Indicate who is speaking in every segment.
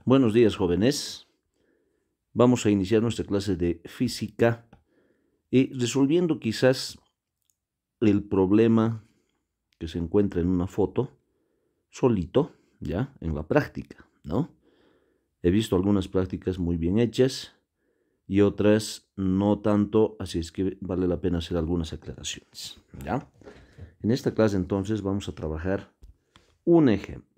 Speaker 1: Buenos días, jóvenes. Vamos a iniciar nuestra clase de física resolviendo quizás el problema que se encuentra en una foto solito, ya, en la práctica, ¿no? He visto algunas prácticas muy bien hechas y otras no tanto, así es que vale la pena hacer algunas aclaraciones, ¿ya? En esta clase entonces vamos a trabajar un ejemplo.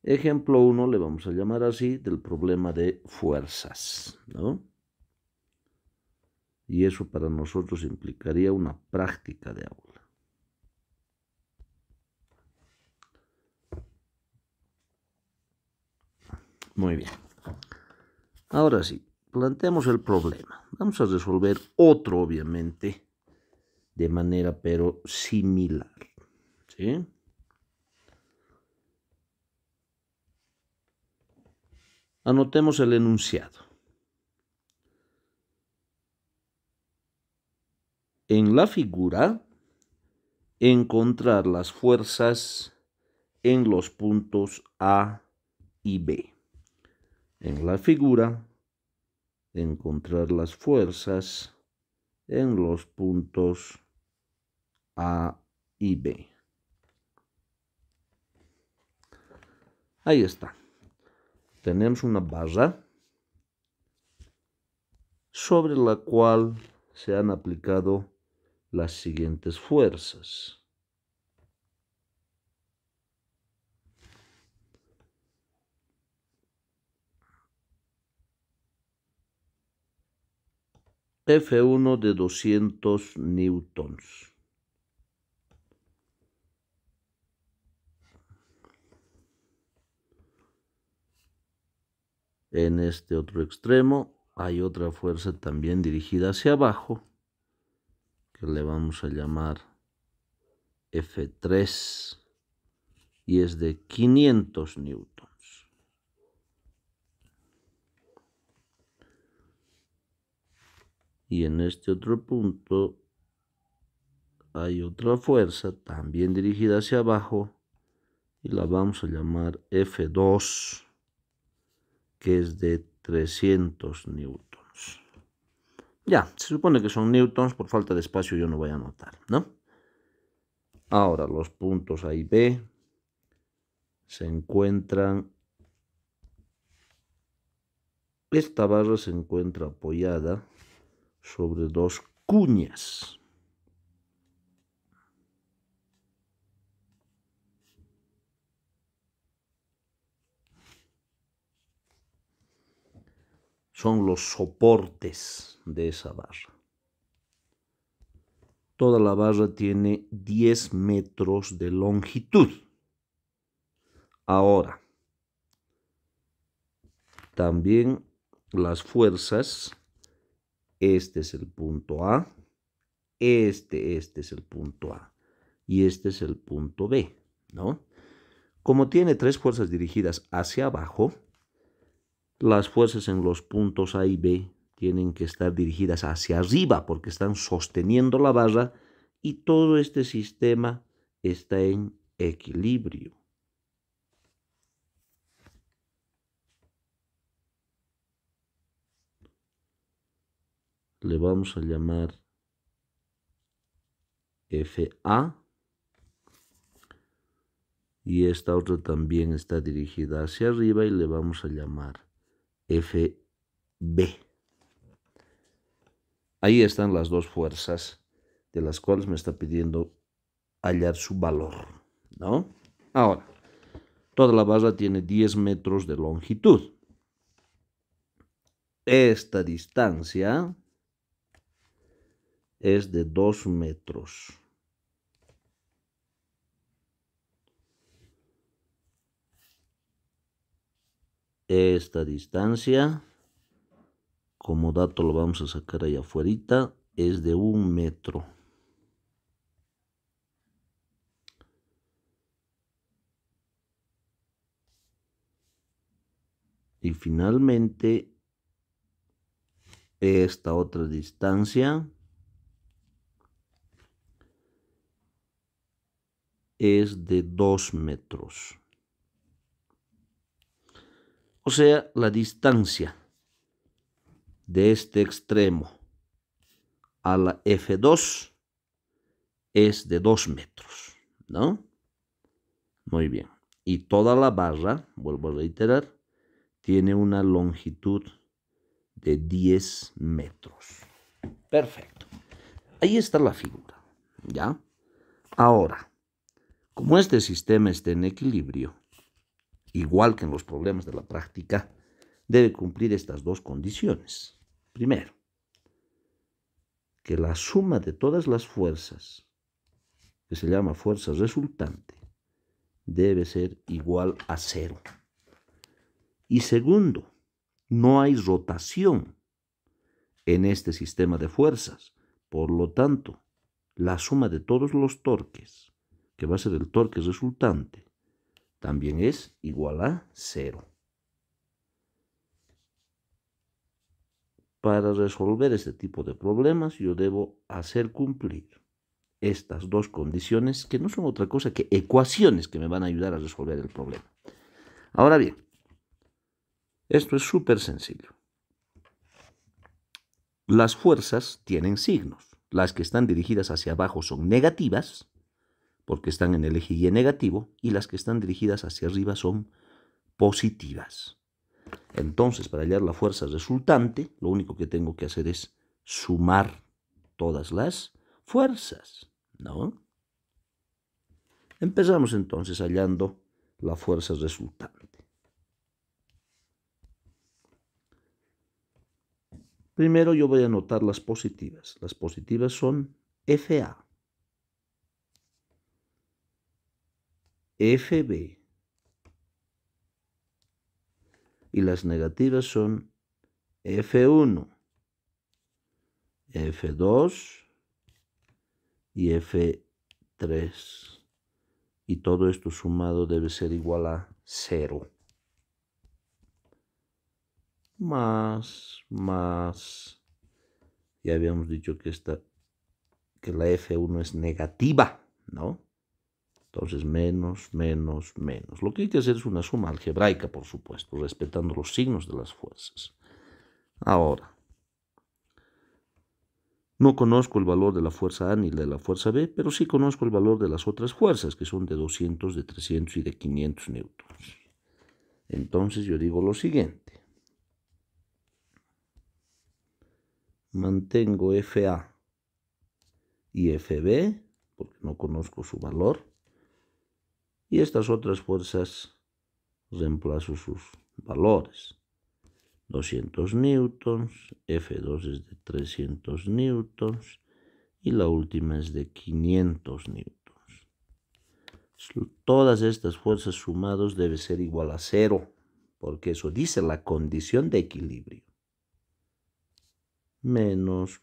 Speaker 1: Ejemplo 1 le vamos a llamar así del problema de fuerzas, ¿no? Y eso para nosotros implicaría una práctica de aula. Muy bien. Ahora sí, planteamos el problema. Vamos a resolver otro, obviamente, de manera pero similar, ¿sí? Anotemos el enunciado. En la figura, encontrar las fuerzas en los puntos A y B. En la figura, encontrar las fuerzas en los puntos A y B. Ahí está. Tenemos una barra sobre la cual se han aplicado las siguientes fuerzas. F1 de 200 newtons. En este otro extremo hay otra fuerza también dirigida hacia abajo, que le vamos a llamar F3 y es de 500 newtons. Y en este otro punto hay otra fuerza también dirigida hacia abajo y la vamos a llamar F2, que es de 300 newtons. Ya, se supone que son newtons, por falta de espacio yo no voy a anotar, ¿no? Ahora, los puntos A y B se encuentran. Esta barra se encuentra apoyada sobre dos cuñas. Son los soportes de esa barra. Toda la barra tiene 10 metros de longitud. Ahora, también las fuerzas, este es el punto A, este es el punto A y este es el punto B, ¿no? Como tiene tres fuerzas dirigidas hacia abajo, las fuerzas en los puntos A y B tienen que estar dirigidas hacia arriba porque están sosteniendo la barra y todo este sistema está en equilibrio. Le vamos a llamar FA y esta otra también está dirigida hacia arriba y le vamos a llamar FB. Ahí están las dos fuerzas de las cuales me está pidiendo hallar su valor, ¿no? Ahora, toda la barra tiene 10 metros de longitud. Esta distancia es de 2 metros. Esta distancia, como dato lo vamos a sacar allá afuera, es de 1 metro. Y finalmente, esta otra distancia es de 2 metros. O sea, la distancia de este extremo a la F2 es de 2 metros, ¿no? Muy bien. Y toda la barra, vuelvo a reiterar, tiene una longitud de 10 metros. Perfecto. Ahí está la figura, ¿ya? Ahora, como este sistema está en equilibrio, igual que en los problemas de la práctica, debe cumplir estas dos condiciones. Primero, que la suma de todas las fuerzas, que se llama fuerza resultante, debe ser igual a 0. Y segundo, no hay rotación en este sistema de fuerzas. Por lo tanto, la suma de todos los torques, que va a ser el torque resultante, también es igual a 0. Para resolver este tipo de problemas, yo debo hacer cumplir estas dos condiciones, que no son otra cosa que ecuaciones que me van a ayudar a resolver el problema. Ahora bien, esto es súper sencillo. Las fuerzas tienen signos. Las que están dirigidas hacia abajo son negativas, porque están en el eje Y negativo, y las que están dirigidas hacia arriba son positivas. Entonces, para hallar la fuerza resultante, lo único que tengo que hacer es sumar todas las fuerzas, ¿no? Empezamos entonces hallando la fuerza resultante. Primero yo voy a anotar las positivas. Las positivas son FA, FB, y las negativas son F1, F2 y F3. Y todo esto sumado debe ser igual a 0. Más. Ya habíamos dicho que la F1 es negativa, ¿no? Entonces, menos. Lo que hay que hacer es una suma algebraica, por supuesto, respetando los signos de las fuerzas. Ahora, no conozco el valor de la fuerza A ni de la fuerza B, pero sí conozco el valor de las otras fuerzas, que son de 200, de 300 y de 500 newtons. Entonces, yo digo lo siguiente. Mantengo FA y FB, porque no conozco su valor. Y estas otras fuerzas reemplazo sus valores. 200 newtons, F2 es de 300 newtons y la última es de 500 newtons. Todas estas fuerzas sumadas debe ser igual a 0, porque eso dice la condición de equilibrio. Menos,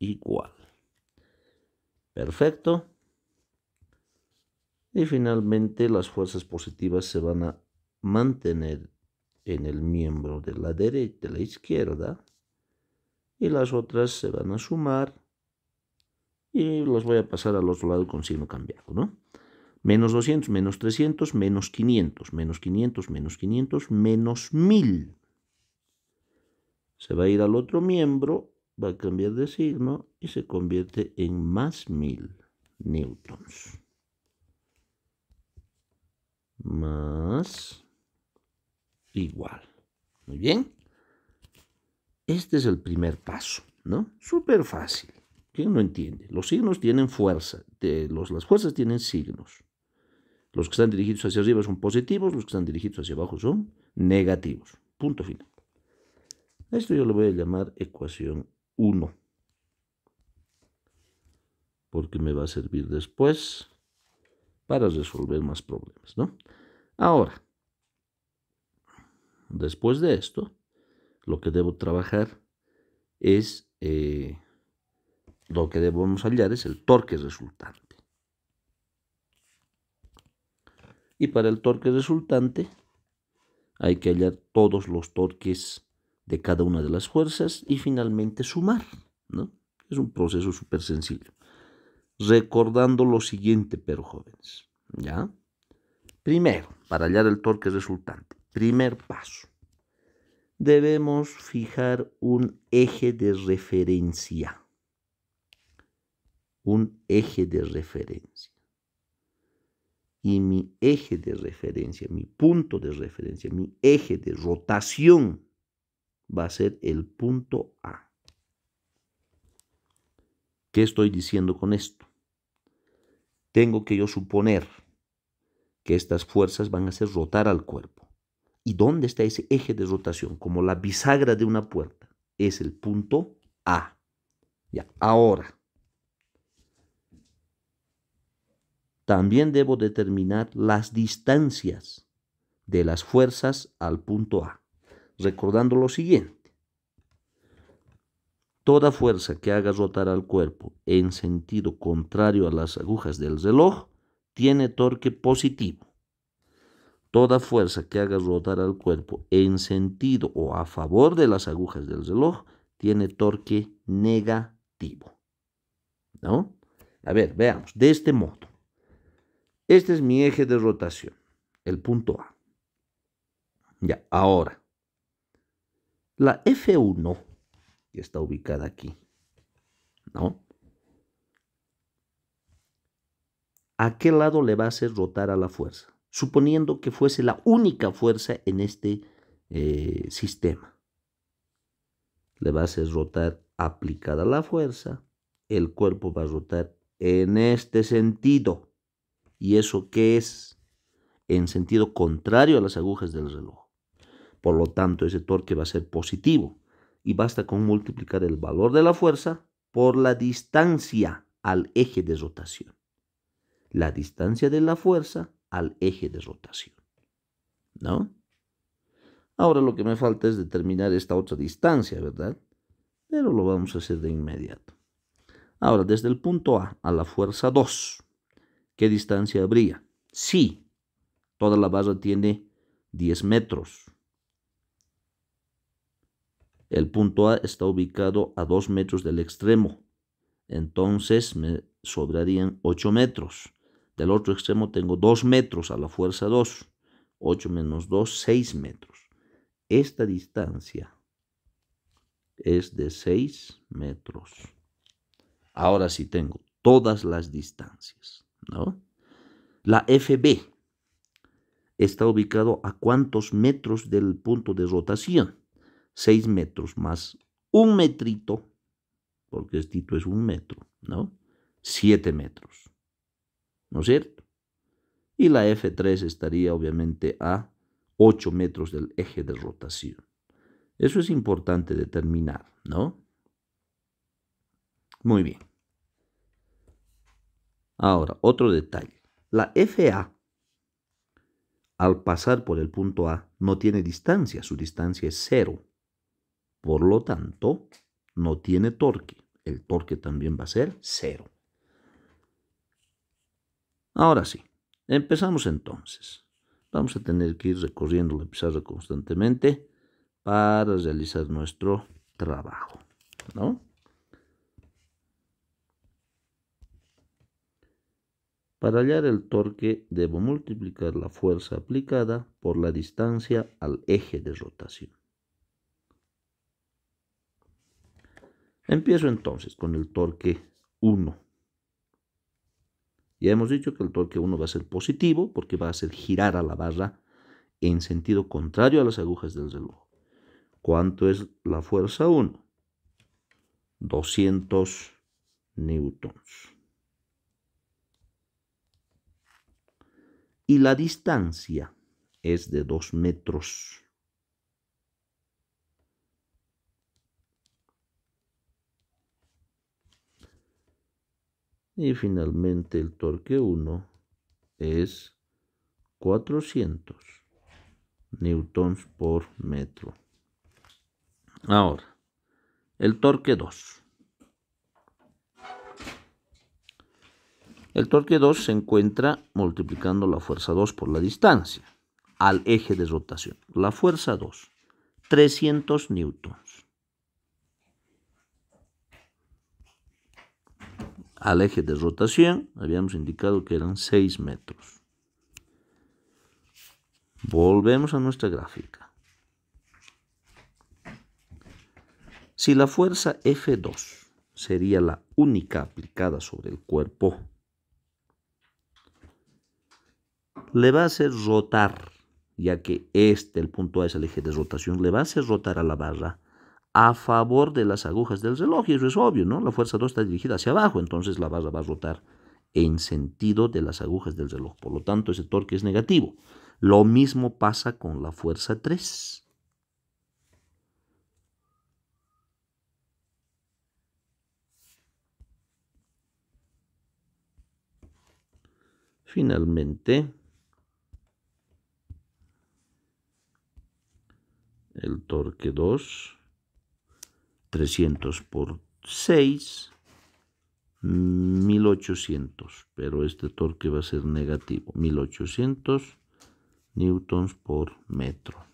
Speaker 1: igual. Perfecto. Y finalmente las fuerzas positivas se van a mantener en el miembro de la derecha, de la izquierda, y las otras se van a sumar y los voy a pasar al otro lado con signo cambiado, ¿no? Menos 200, menos 300, menos 500, menos 500, menos 500, menos 1000. Se va a ir al otro miembro, va a cambiar de signo y se convierte en más 1000 newtons. Más igual. Muy bien. Este es el primer paso, ¿no? Súper fácil. ¿Quién no entiende? Los signos tienen fuerza. Las fuerzas tienen signos. Los que están dirigidos hacia arriba son positivos, los que están dirigidos hacia abajo son negativos. Punto final. A esto yo le voy a llamar ecuación 1. Porque me va a servir después para resolver más problemas, ¿no? Ahora, después de esto, lo que debo trabajar es, lo que debemos hallar es el torque resultante. Y para el torque resultante hay que hallar todos los torques de cada una de las fuerzas y finalmente sumar, ¿no? Es un proceso súper sencillo. Recordando lo siguiente, pero jóvenes, ¿ya? Primero, para hallar el torque resultante, Primer paso. Debemos fijar un eje de referencia. Un eje de referencia. Y mi eje de referencia, mi punto de referencia, mi eje de rotación va a ser el punto A. ¿Qué estoy diciendo con esto? Tengo que yo suponer que estas fuerzas van a hacer rotar al cuerpo. ¿Y dónde está ese eje de rotación? Como la bisagra de una puerta. Es el punto A. Ya, ahora. También debo determinar las distancias de las fuerzas al punto A. Recordando lo siguiente. Toda fuerza que haga rotar al cuerpo en sentido contrario a las agujas del reloj tiene torque positivo. Toda fuerza que haga rotar al cuerpo en sentido o a favor de las agujas del reloj tiene torque negativo. ¿No? A ver, veamos, de este modo. Este es mi eje de rotación, el punto A. Ya, ahora, la F1, que está ubicada aquí, ¿no? ¿A qué lado le va a hacer rotar a la fuerza? Suponiendo que fuese la única fuerza en este sistema. Le va a hacer rotar aplicada la fuerza, el cuerpo va a rotar en este sentido. ¿Y eso qué es? En sentido contrario a las agujas del reloj. Por lo tanto, ese torque va a ser positivo. Y basta con multiplicar el valor de la fuerza por la distancia al eje de rotación. La distancia de la fuerza al eje de rotación. ¿No? Ahora lo que me falta es determinar esta otra distancia, ¿verdad? Pero lo vamos a hacer de inmediato. Ahora, desde el punto A a la fuerza 2, ¿qué distancia habría? Sí, toda la barra tiene 10 metros. El punto A está ubicado a 2 metros del extremo. Entonces me sobrarían 8 metros. Del otro extremo tengo 2 metros a la fuerza 2. 8 menos 2, 6 metros. Esta distancia es de 6 metros. Ahora sí tengo todas las distancias, ¿no? La FB está ubicado a ¿cuántos metros del punto de rotación? 6 metros más un metrito, porque esto es 1 metro, ¿no? 7 metros, ¿no es cierto? Y la F3 estaría obviamente a 8 metros del eje de rotación. Eso es importante determinar, ¿no? Muy bien. Ahora, otro detalle. La FA, al pasar por el punto A, no tiene distancia. Su distancia es 0. Por lo tanto, no tiene torque. El torque también va a ser 0. Ahora sí, empezamos entonces. Vamos a tener que ir recorriendo la pizarra constantemente para realizar nuestro trabajo, ¿no? Para hallar el torque, debo multiplicar la fuerza aplicada por la distancia al eje de rotación. Empiezo entonces con el torque 1. Ya hemos dicho que el torque 1 va a ser positivo porque va a hacer girar a la barra en sentido contrario a las agujas del reloj. ¿Cuánto es la fuerza 1? 200 newtons. Y la distancia es de 2 metros. Y finalmente el torque 1 es 400 newtons por metro. Ahora, el torque 2. El torque 2 se encuentra multiplicando la fuerza 2 por la distancia al eje de rotación. La fuerza 2, 300 newtons. Al eje de rotación habíamos indicado que eran 6 metros. Volvemos a nuestra gráfica. Si la fuerza F2 sería la única aplicada sobre el cuerpo, le va a hacer rotar, ya que el punto A es el eje de rotación, le va a hacer rotar a la barra a favor de las agujas del reloj, y eso es obvio, ¿no? La fuerza 2 está dirigida hacia abajo, entonces la barra va a rotar en sentido de las agujas del reloj. Por lo tanto, ese torque es negativo. Lo mismo pasa con la fuerza 3. Finalmente, el torque 2, 300 por 6, 1800, pero este torque va a ser negativo, 1800 newtons por metro.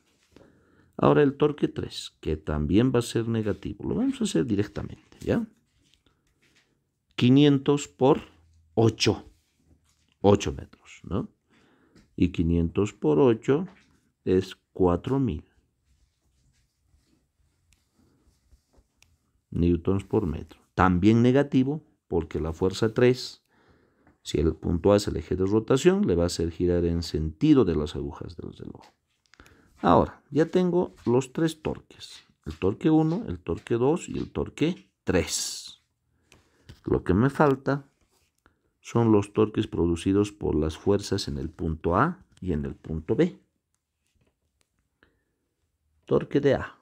Speaker 1: Ahora el torque 3, que también va a ser negativo, lo vamos a hacer directamente, ¿ya? 500 por 8, 8 metros, ¿no? Y 500 por 8 es 4000 newtons por metro. También negativo, porque la fuerza 3, si el punto A es el eje de rotación, le va a hacer girar en sentido de las agujas del reloj. Ahora, ya tengo los 3 torques. El torque 1, el torque 2 y el torque 3. Lo que me falta son los torques producidos por las fuerzas en el punto A y en el punto B. Torque de A,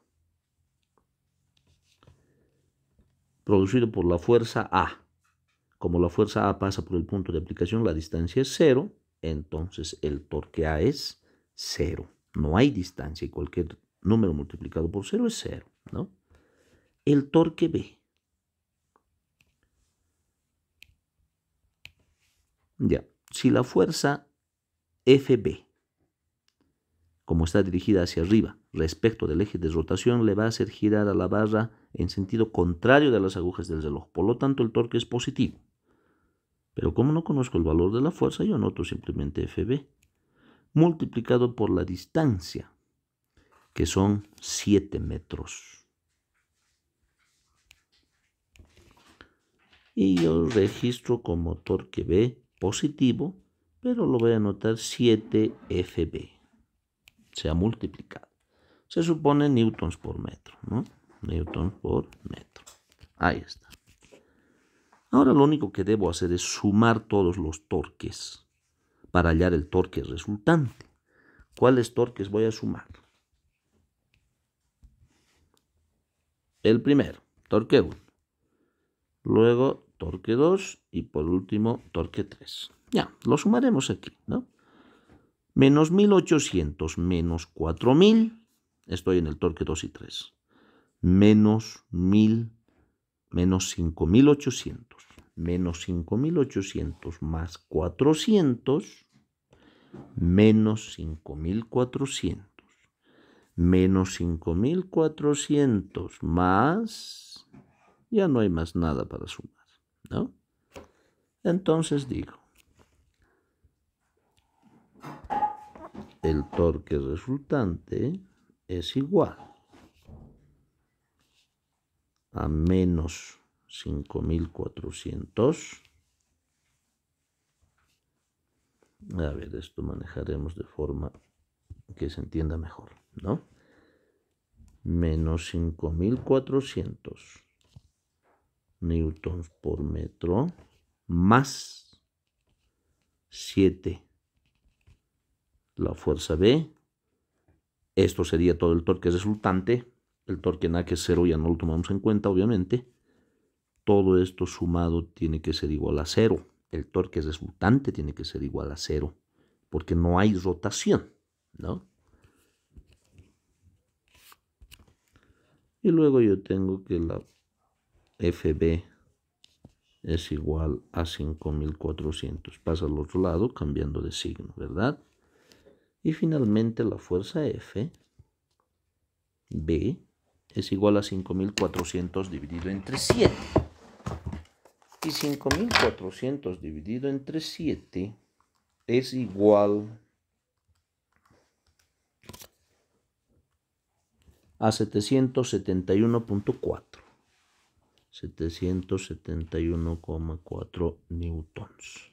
Speaker 1: producido por la fuerza A. Como la fuerza A pasa por el punto de aplicación, la distancia es 0, entonces el torque A es 0. No hay distancia y cualquier número multiplicado por 0 es 0, ¿no? El torque B. Ya, si la fuerza FB, como está dirigida hacia arriba respecto del eje de rotación, le va a hacer girar a la barra en sentido contrario de las agujas del reloj. Por lo tanto, el torque es positivo. Pero como no conozco el valor de la fuerza, yo anoto simplemente FB multiplicado por la distancia, que son 7 metros. Y yo registro como torque B positivo, pero lo voy a anotar 7FB. Se ha multiplicado. Se supone newtons por metro, ¿no? Newtons por metro. Ahí está. Ahora lo único que debo hacer es sumar todos los torques para hallar el torque resultante. ¿Cuáles torques voy a sumar? El primero, torque 1. Luego torque 2 y por último torque 3. Ya, lo sumaremos aquí, ¿no? Menos 1800 menos 4000, estoy en el torque 2 y 3. Menos 1000, menos 5800. Menos 5800 más 400, menos 5400. Menos 5400 más, ya no hay más nada para sumar, ¿no? Entonces digo, el torque resultante es igual a menos 5400. A ver, esto manejaremos de forma que se entienda mejor, ¿no? Menos 5400 newtons por metro más 7 la fuerza B. Esto sería todo el torque resultante. El torque NA, que es 0, ya no lo tomamos en cuenta, obviamente. Todo esto sumado tiene que ser igual a 0. El torque resultante tiene que ser igual a 0, porque no hay rotación, ¿no? Y luego yo tengo que la FB es igual a 5400. Pasa al otro lado cambiando de signo, ¿verdad? Y finalmente la fuerza F, B, es igual a 5400 dividido entre 7. Y 5400 dividido entre 7 es igual a 771.4. 771,4 newtons.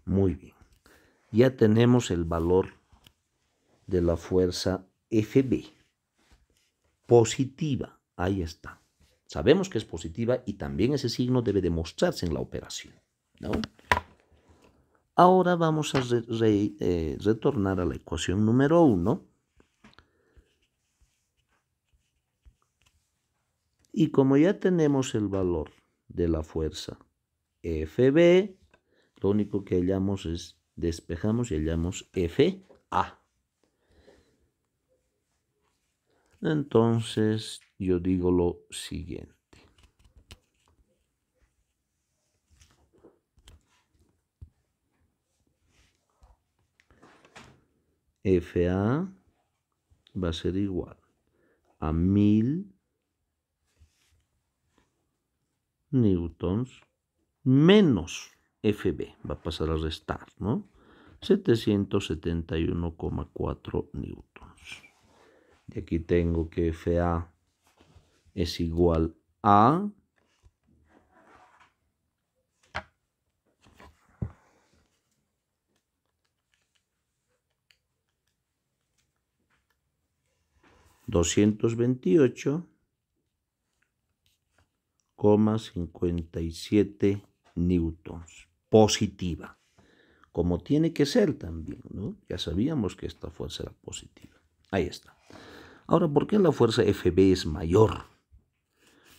Speaker 1: Muy bien. Ya tenemos el valor de la fuerza FB. Positiva. Ahí está. Sabemos que es positiva y también ese signo debe demostrarse en la operación, ¿no? Ahora vamos a retornar a la ecuación número 1. Y como ya tenemos el valor de la fuerza FB, lo único que hallamos es, despejamos y hallamos FA. Entonces, yo digo lo siguiente. FA va a ser igual a 1000 newtons menos FB. Va a pasar a restar, ¿no? 771,4 newtons. Y aquí tengo que FA es igual a 228,57 newtons. Positiva. Como tiene que ser también, ¿no? Ya sabíamos que esta fuerza era positiva. Ahí está. Ahora, ¿por qué la fuerza FB es mayor?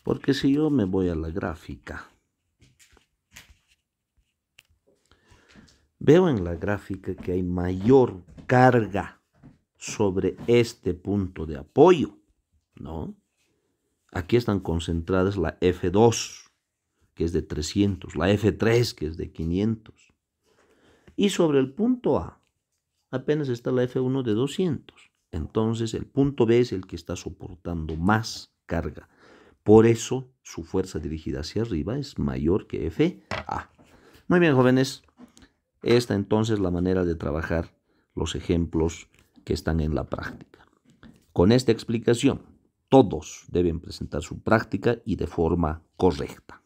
Speaker 1: Porque si yo me voy a la gráfica, veo en la gráfica que hay mayor carga sobre este punto de apoyo, ¿no? Aquí están concentradas la F2, que es de 300, la F3, que es de 500. Y sobre el punto A apenas está la F1 de 200. Entonces el punto B es el que está soportando más carga. Por eso su fuerza dirigida hacia arriba es mayor que FA. Muy bien, jóvenes. Esta entonces es la manera de trabajar los ejemplos que están en la práctica. Con esta explicación, todos deben presentar su práctica y de forma correcta.